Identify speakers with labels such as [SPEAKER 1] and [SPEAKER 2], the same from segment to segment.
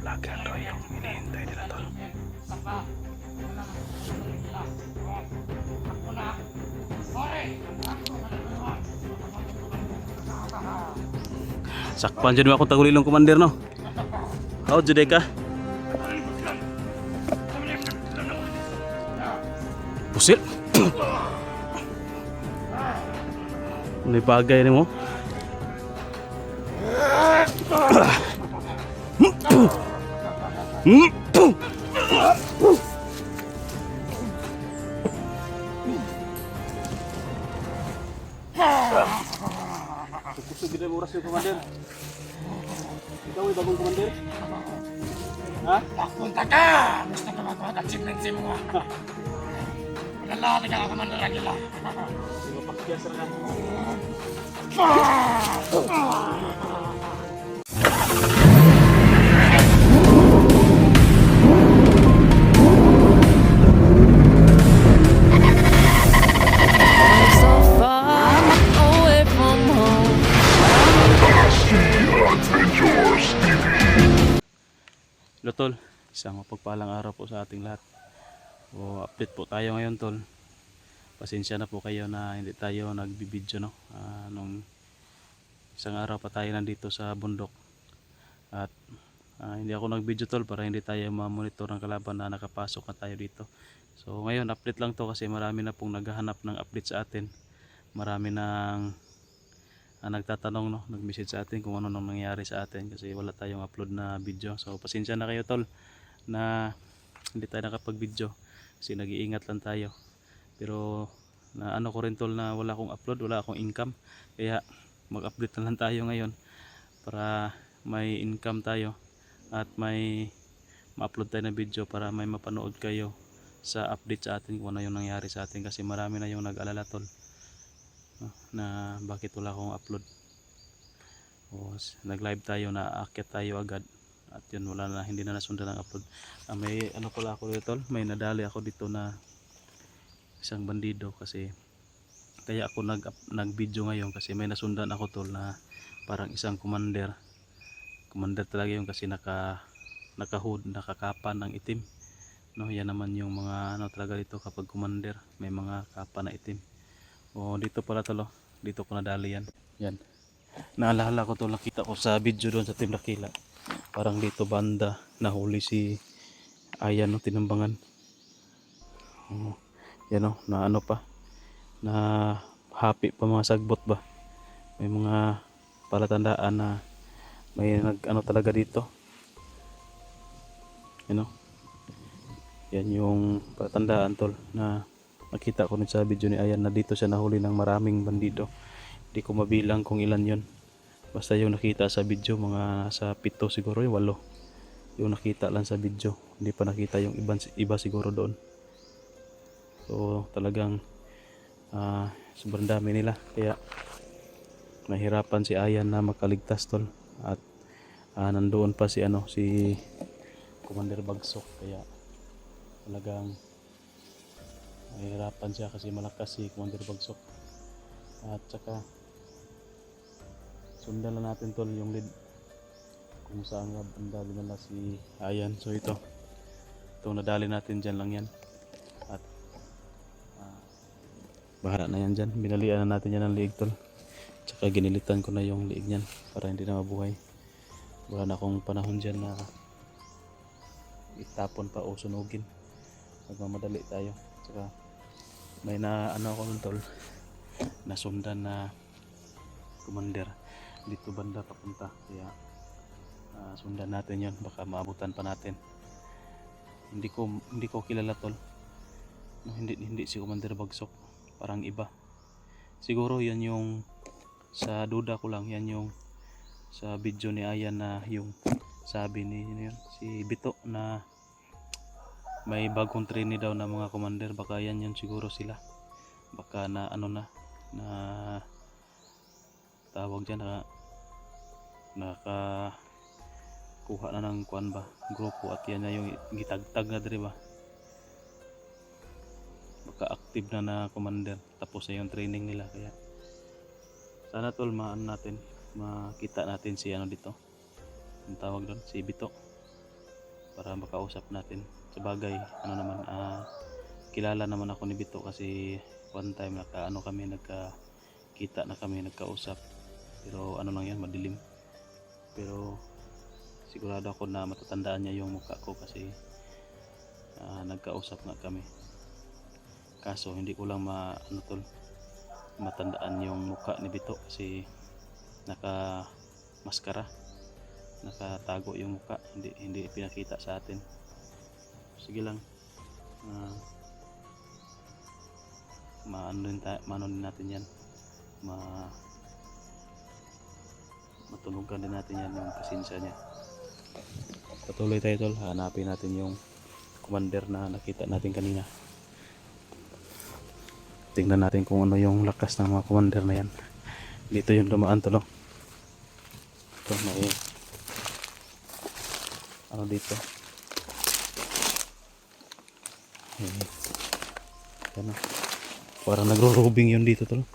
[SPEAKER 1] Vlogger Roy yung hinihintay nila tol. Sakpan dyan mo akong tagulilong commander no. How jud ka? Pusil. May bagay ni mo. Gusto gila mo oras yung commander. Ikaw ay bagong commander? Ha?
[SPEAKER 2] Papunta ka! Gusto ka magawa ng achievement sa mo. Lalaki ka commander Aguila.
[SPEAKER 1] Sino pakyas na ka?
[SPEAKER 3] So far away from home.
[SPEAKER 1] Hello tol, isang mapagpalang araw po sa ating lahat. Update po tayo ngayon tol. Pasensya na po kayo na hindi tayo nagbibideo no. Nung isang araw pa tayo nandito sa bundok. At hindi ako nagbideo tol para hindi tayo ma-monitor ng kalaban na nakapasok na tayo dito. So ngayon update lang to kasi marami na pong naghahanap ng update sa atin. Marami nang nagtatanong no, nag-message sa atin kung ano nang nangyari sa atin kasi wala tayong upload na video. So pasensya na kayo tol na hindi tayo nakapag-video kasi nag-iingat lang tayo. Pero na ano ko rin tol na wala akong upload, wala akong income. Kaya mag-update na lang tayo ngayon para may income tayo at may ma-upload tayo na video para may mapanood kayo sa update sa atin kung ano yung nangyari sa atin kasi marami na yung nag-alala tol na bakit wala akong upload. Nag-live tayo na aakyat tayo agad at yun wala na, hindi na nasundan ang upload. May ano pala ako dito tol, may nadali ako dito na isang bandido kasi kaya ako nag-video ngayon kasi may nasundan ako tol na parang isang commander talaga yun kasi naka-hood, nakakapa ng itim no. Yan naman yung mga ano talaga dito kapag commander, may mga kapa na itim. Dito pala tol, dito ko nadali yan. Yan. Naalala ko to, nakita ko sa video doon sa Team Dakila. Parang dito banda nahuli si Ayan no, tinambangan. Yan no, na ano pa, na happy pa mga sagbot ba. May mga palatandaan na may nag ano talaga dito. Yan no. Yan yung palatandaan tol na nakita ko rin sa video ni Ayan na dito siya nahuli ng maraming bandido. Hindi ko mabilang kung ilan yon. Basta yung nakita sa video mga nasa 7 siguro, yung 8 yung nakita lang sa video. Hindi pa nakita yung iba siguro doon. So talagang sobrang dami nila kaya nahirapan si Ayan na makaligtas tol. At nandoon pa si Commander Bagsok kaya talagang nahihirapan siya kasi malakas si Commander Bagsok. At saka sundan lang natin tol yung lead kung saan nga banda nila si Ayan. So itong nadali natin dyan lang yan at bahala na yan dyan. Binalian na natin yan ng liig tol, tsaka ginilitan ko na yung liig nyan para hindi na mabuhay. Wala na akong panahon dyan na itapon pa o sunugin, magmamadali tayo. Tsaka may na ano ako nun tol, nasundan na commander dito banda papunta kaya sundan natin yon, baka maabutan pa natin. Hindi ko kilala tol, hindi si Commander Bagsok, parang iba siguro. Yan yung sa duda ko lang, yan yung sa video ni Ayan na yung sabi ni yun, si Bito na may bagong trainee daw na mga commander. Baka yan siguro sila, baka na ano na tawag dyan na nakakuha na ng kuan ba, grupo, at yan na yung gitagtag na diri ba, baka active na commander tapos na yung training nila. Kaya sana tol makita natin si dito, ang tawag doon, si Bito. para makausap natin. Sa bagay, ano naman, kilala naman ako ni Bito kasi one time nagkakita na kami, nagkausap. Pero ano lang yan, madilim. Pero sigurado ako na matatandaan niya yung mukha ko kasi nagkausap nga kami. Kaso hindi ko lang matandaan yung mukha ni Bito kasi naka maskara, nakatago yung mukha, hindi pinakita sa atin. Sige lang, maano din natin yan, matunugan din natin yan yung pasensya niya. Patuloy tayo tol, hanapin natin yung commander na nakita natin kanina. Tingnan natin kung ano yung lakas ng mga commander na yan. Dito yung dumaan tol. Ito may ano dito. Ano, parang nagro-robing yun dito tol.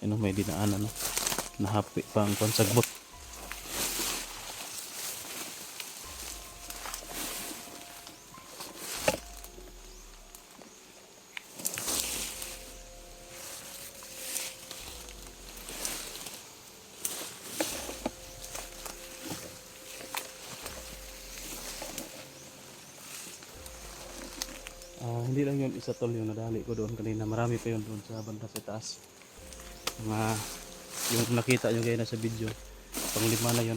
[SPEAKER 1] Ano, may dinaanan, no? Nahapi pa ang pansagbot. Hindi lang yun isa tol yung nadali ko doon kanina, marami pa yun doon sa banda sa taas. Yung nakita nyo kayo na sa video, panglima na yun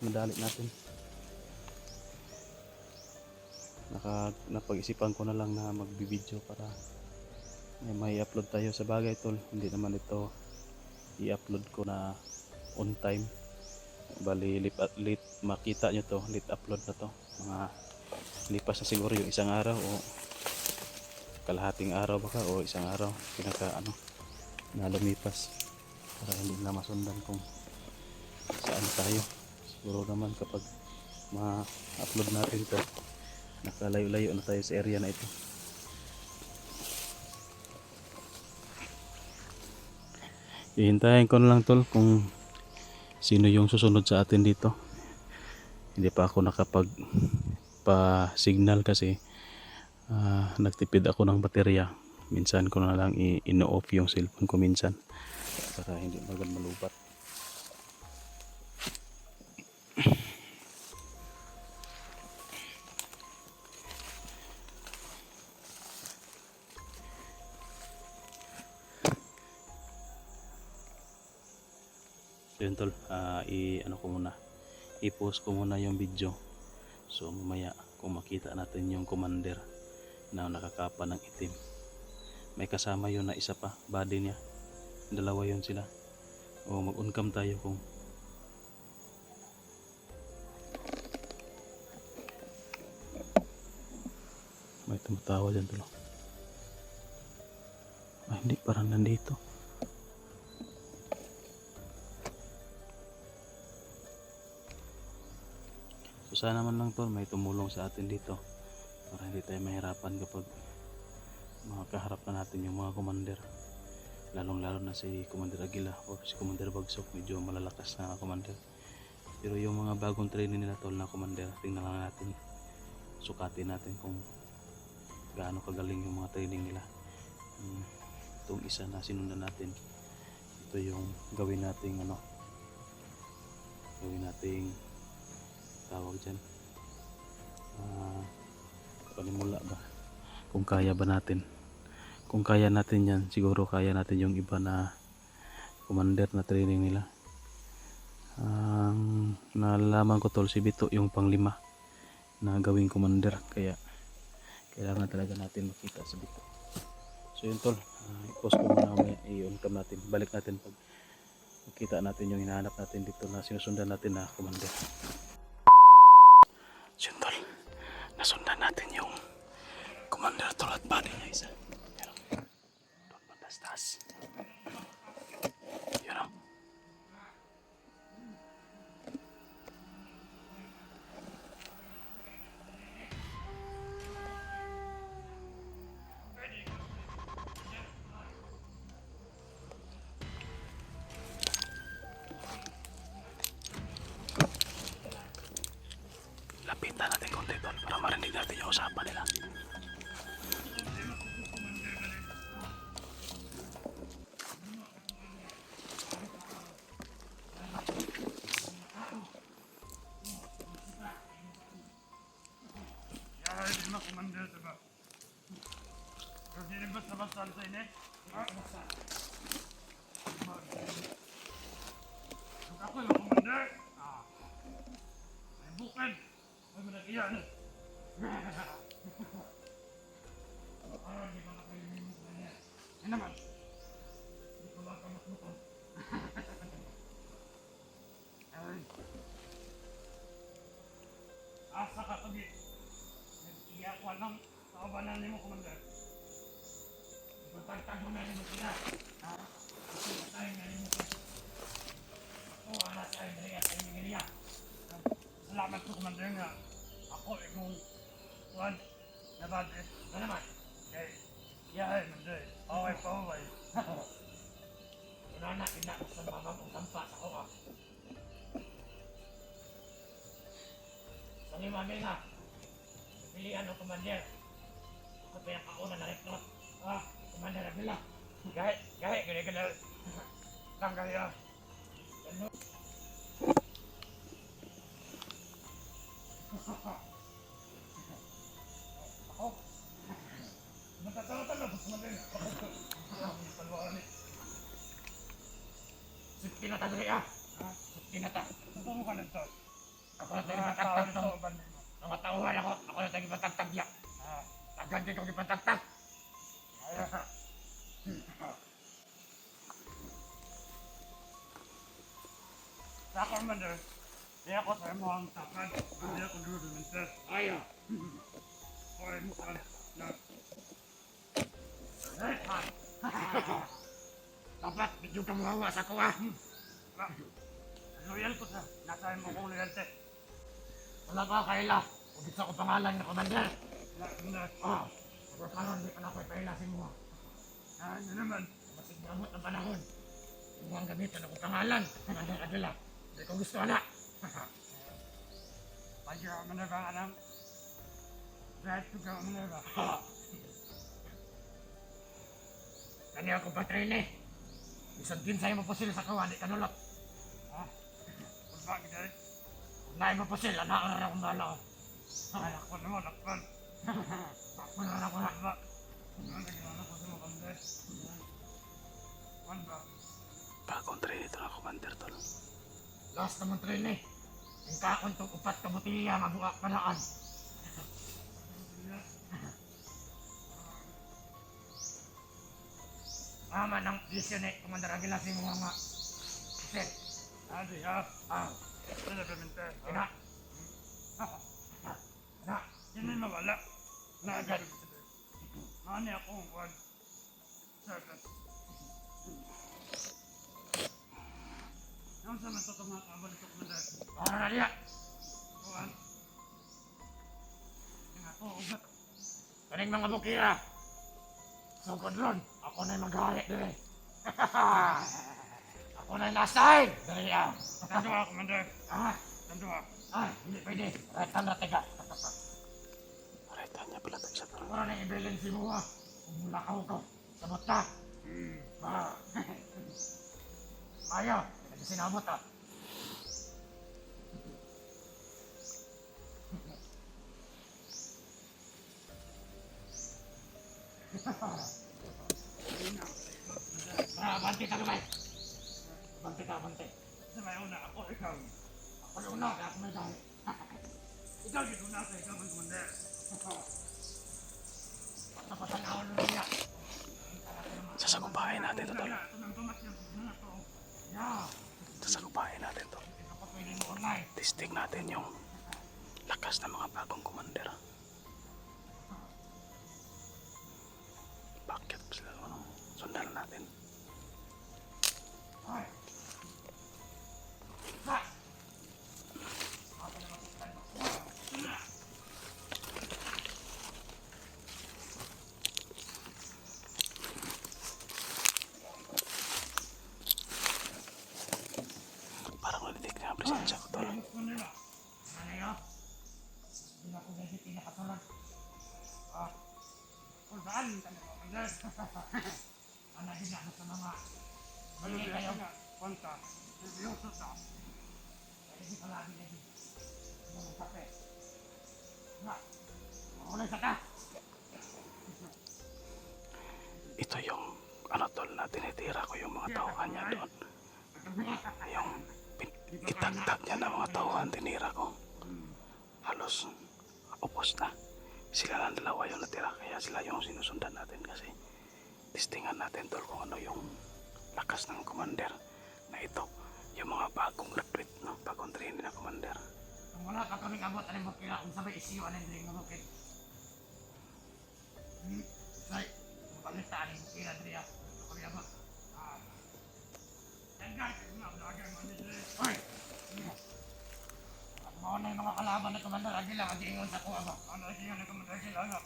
[SPEAKER 1] nadali natin. Napag-isipan ko na lang na magbibideo para may upload tayo. Sa bagay tol, hindi naman ito i-upload ko na on time, bali late makita nyo to, late upload na to, mga lipas na siguro yung isang araw o kalahating araw baka o isang araw na lumipas para hindi na masundan kung saan tayo. Siguro naman kapag ma-upload natin to, nakalayo-layo na tayo sa area na ito. Ihintayin ko na lang tol kung sino yung susunod sa atin dito. Hindi pa ako nakapag-signal kasi nagtipid ako ng baterya. Minsan ko na lang ino-off yung cellphone ko minsan para hindi agad malubat. So yun tol, i-post ko muna yung video. So mamaya kung makita natin yung commander na nakakapa ng itim, may kasama yun na isa pa, body niya, dalawa yun sila. O mag-uncam tayo kung may tumatawa dyan tulo. Hindi, parang nandito. So sana man lang tol may tumulong sa atin dito para hindi tayo mahirapan kapag makakaharap na natin yung mga commander, lalong lalo na si Commander Aguila o si Commander Bagsok. Medyo malalakas na commander, pero yung mga bagong training nila tol na commander, tingnan lang natin, sukatin natin kung gaano kagaling yung mga training nila. Itong isa na sinundan natin, ito yung gawin nating tawag dyan, panimula ba, kung kaya ba natin. Kung kaya natin yan, siguro kaya natin yung iba na commander na training nila. Nalalaman ko tol, si Bito yung panglima na gawing commander, kaya kailangan talaga natin makita si Bito. So yun tol, i-post ko muna, i-on-cam natin, balik natin pag makita natin yung hinahanap natin dito na sinusundan natin na commander. So yun tol, nasundan natin yung commander tol at body niya isa. Pero doon matastas. Yun o. Lapit.
[SPEAKER 2] Commander, diba? Pero di rin basta-basta sa ini. Basta. Kung ako yung Commander, ay bukid. Ay managiyan. Parang di ba nakalimin mo sa niya? Yan naman. Di ko lang kamat-mutan. Ay. Asa ka pagi. Nag-iyak ko lang. Kaubanan mo, Commander. Ipagtagtag mo na rin mo sila. Kasi tayo na rin mo sila. Ako, alas tayo na rin at tayo nangyaria. Salamat po, Commander, nga. Ako, ikong tuwan. Nabade. Na naman. Okay. Yeah, Commander. Okay pa, okay. Inana, sa mga bagong tampa sa kuha. Sa lima, nga. Pilihan ng Commander. Ako pa yung kauna na reklot. Commander Avila. Gaya, gaya. Lang gaya. Ano? Ako? Matatawa-tawa po, Commander. Palwaran eh. Sipti na tayo ah. Sipti na ta. Ito mo ka nito. Ako na tayo matagtag ito. Mga tauhan ako. Ako na tayo matagtag ya. Agad din kong ipatagtag. Sa Commander, di ako sa mo ang takad. Hindi ako duduminter. Ayaw. Okay mo ka na. Dapat, medyo ka mawawa sa kuha. Loyal ko sa nasahin mo kong loyalty. Wala ka kaila. Ubit sa ko pangalan na Commander. Pagkakaroon, di ka na ko ipailasin mo. Ano naman? Masig gamot ng panahon. Huwag ang gamitan ako pangalan. Commander Avila. Hindi ko gusto na. Pagyo ka man na ba, alam? Dahil ko ka man na ba? Kani ako patrain eh. Isang ginsay mo po sila sa kawan, di kanulot. Kung bakit eh? Kung nain mo po sila, nakarara akong bala ko. Lakpan naman, lakpan. Lakpan na ako lakpan. Ano nagigana ko sa mga kanday? Kwan ba?
[SPEAKER 1] Bagong train ito na Commander tol.
[SPEAKER 2] Last naman train eh. Yung kakon itong upat kabutiya, mabuak panaan. Mama ng vision eh, Commander Avila si mga nga. Kasi, adi ha? Ito na kaminta. Ina. Ina. Hindi mawala. Naagad. Mani akong kwan. Circus. Ang sama ito mga kabal ito, Commander. Ano na diya? Kwan. Nga po, ugat. Kaning mga bukira. Sugod ron, ako na'y mag-hari dire. Ako na'y nasahin! Dire ah. Tando ka, Commander. Tando ka. Hindi pwede. Retan na tega.
[SPEAKER 1] Retan niya pala tayo siya tol.
[SPEAKER 2] Wala na ibilin si Mua. Umulakaw ko. Sabot na. Ayaw. Nagsinabot ah. Banti ka naman. Banti ka, banti. Sa may una, ako ikaw. Ako yung una, kaya ako may dahil. Ikaw yung una, kaya ikaw may Commander. Napasanawan na niya.
[SPEAKER 1] Sasagupahin natin ito tol.
[SPEAKER 2] Ito nang tumat niya.
[SPEAKER 1] Sasagupahin natin to.
[SPEAKER 2] Ako pwede mo online.
[SPEAKER 1] Testing natin yung lakas ng mga bagong Commander. Bakit sila ano? Sundan natin.
[SPEAKER 2] Ay.
[SPEAKER 1] Parang nalitik na ang presensya ko tol.
[SPEAKER 2] Ano yun? Hindi ako medyo pinakasalan. Kung saan ka na Commander? Ano ginagawa sa mga hindi kayo kwanta. Yung susa. Hindi ka lagi lagi. Mga kape. Na. Makulay sa ka.
[SPEAKER 1] ito yung ano tol na tinitira ko yung mga tauhan niya doon. Yung kitagtag niya na mga tauhan tinira ko. Halos upos na. Sila lang dalawa yung natira, kaya sila yung sinusundan natin kasi testingan natin tol kung ano yung lakas ng commander na ito. Yung mga bagong recruit, no? Bagong training na commander.
[SPEAKER 2] Kung wala ka kaming abot, anong makila kung sabay isiyo anong dring mo bukid. Say, mapalitaan yung makila diriya. Kami abot. Tenggan, lagi mo nila. Hoy! At mga na yung mga kalaban na Commander Aguila, mag-iingon sa kuha ba? Ano lagi yan na Commander Aguila, ano?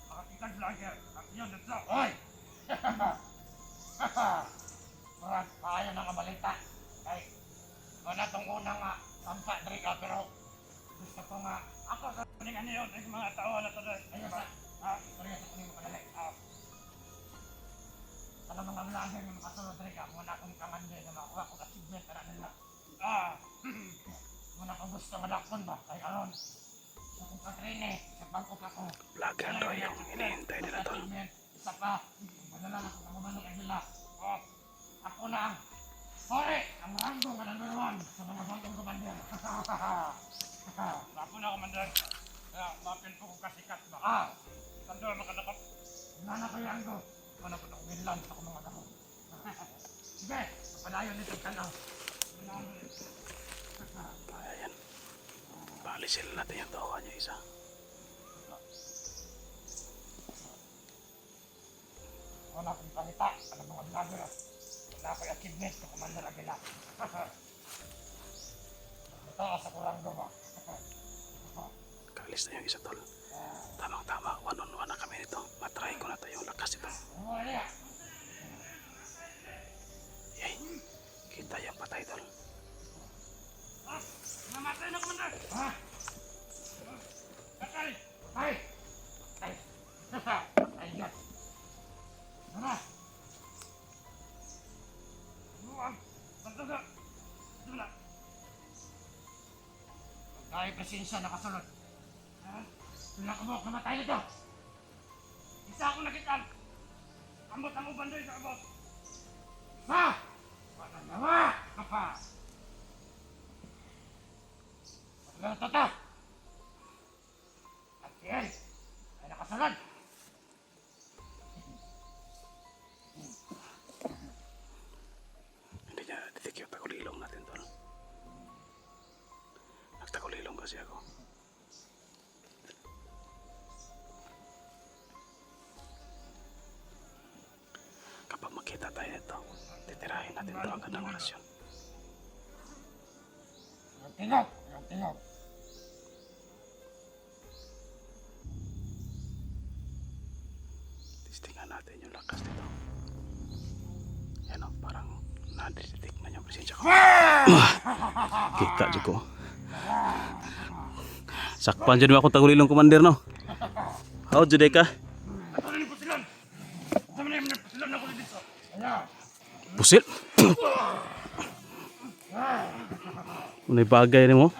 [SPEAKER 2] Makakitag lagi, at yun, at lang. Hoy! Mga kaya na kabalita. Ay, wala tong unang sampa diri ka, pero gusto ko nga, ako sa kuningan niyon, ay mga tao na to doon. Ayun ba? Sorry, sa kuning makadali. Sa mga vlogger na makasunod diri ka, muna akong kamande na makuha ko achievement para nila. Muna ko gusto malakon ba? Kay aron. Sa kong katrine, sa bangkok ako.
[SPEAKER 1] Vlogger daw yung hinihintay nila tol.
[SPEAKER 2] Isa pa, madala na ko sa mga nila. Ako na ang sorry, ang ranggo ka number 1 sa mga bangkong commander. Ako na commander. Kaya mapin po kong kasikat ba? Sandor makadakap. Wala na kayo ranggo. Wala po ng Finland sa mga dako. Sige, kapalayo nito tanaw.
[SPEAKER 1] Ayan. Paalisin natin yung tauhan niya isa.
[SPEAKER 2] Wala akong palita sa mga vlogger. Wala ko yung achievement sa Commander Aguila. Ito sa kuranggo ba?
[SPEAKER 1] Kaalis na yung isa tol. Tamang-tama, one-on-one na kami nito. Matry ko na to yung lakas ito. Yay, kita yung patay tol.
[SPEAKER 2] Namatay na Commander! Ha? Patay! Patay! Patay! Patay yan! Tara! Buwan! Bantaga! Ito na! Pagkaya presensya nakasunod. Ha? Wala ka mo, namatay nito! Isa akong nakitan! Ambot ang ubandoy sa abot! Ha? Wala nawa! Kapa! Wala tata! At yan! Ay nakasunod!
[SPEAKER 1] Hindi niya natitik yung tagulilong natin tol. Nagtagulilong kasi ako. Kapag makita tayo nito, titirahin natin ito agad ng orasyon.
[SPEAKER 2] Ang tingog! Ang tingog!
[SPEAKER 1] Testingan natin yung lakas nito. Yan o, parang nadidetect na yung presensya ko. Kita dyan ko. Sakpan dyan mo akong tagulilong commander no. How dyan ka?
[SPEAKER 2] Ito na yung pusilan! Ito na yung pusilan na ko dito! Ayan!
[SPEAKER 1] Pusil! Unay bagay ni mo.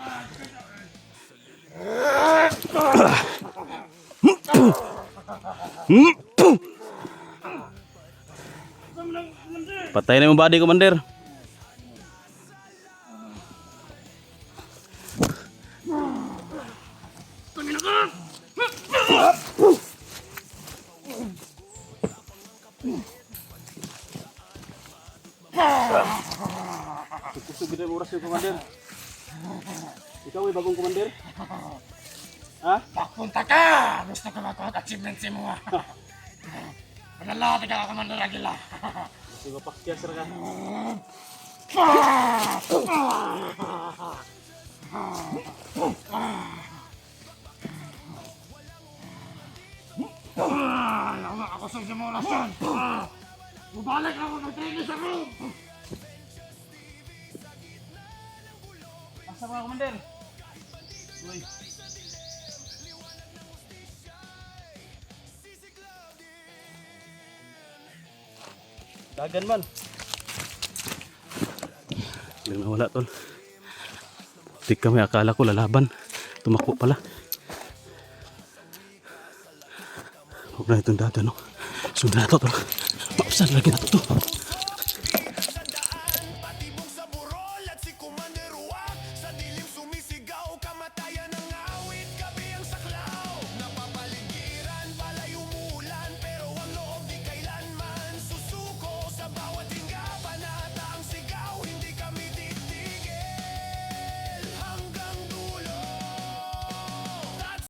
[SPEAKER 1] Patay na yung body commander. Kusog kita oras yung commander. Ikaw ay bagong commander? Ha?
[SPEAKER 2] Papunta ka! Gusto ko makuha achievement si mo. Malala ka Commander Aguila.
[SPEAKER 1] Sige pakyas ra ka.
[SPEAKER 2] Lawa ako sa simulasan. Bubalik ako ng training sa room.
[SPEAKER 1] Asa mga commander? Uy. Dagan man. Biglang nawala tol. Tik kami akala ko lalaban. Tumakbo pala. Huwag na itong dadan no. Sundan na to, tol. Maupsan lagi na to.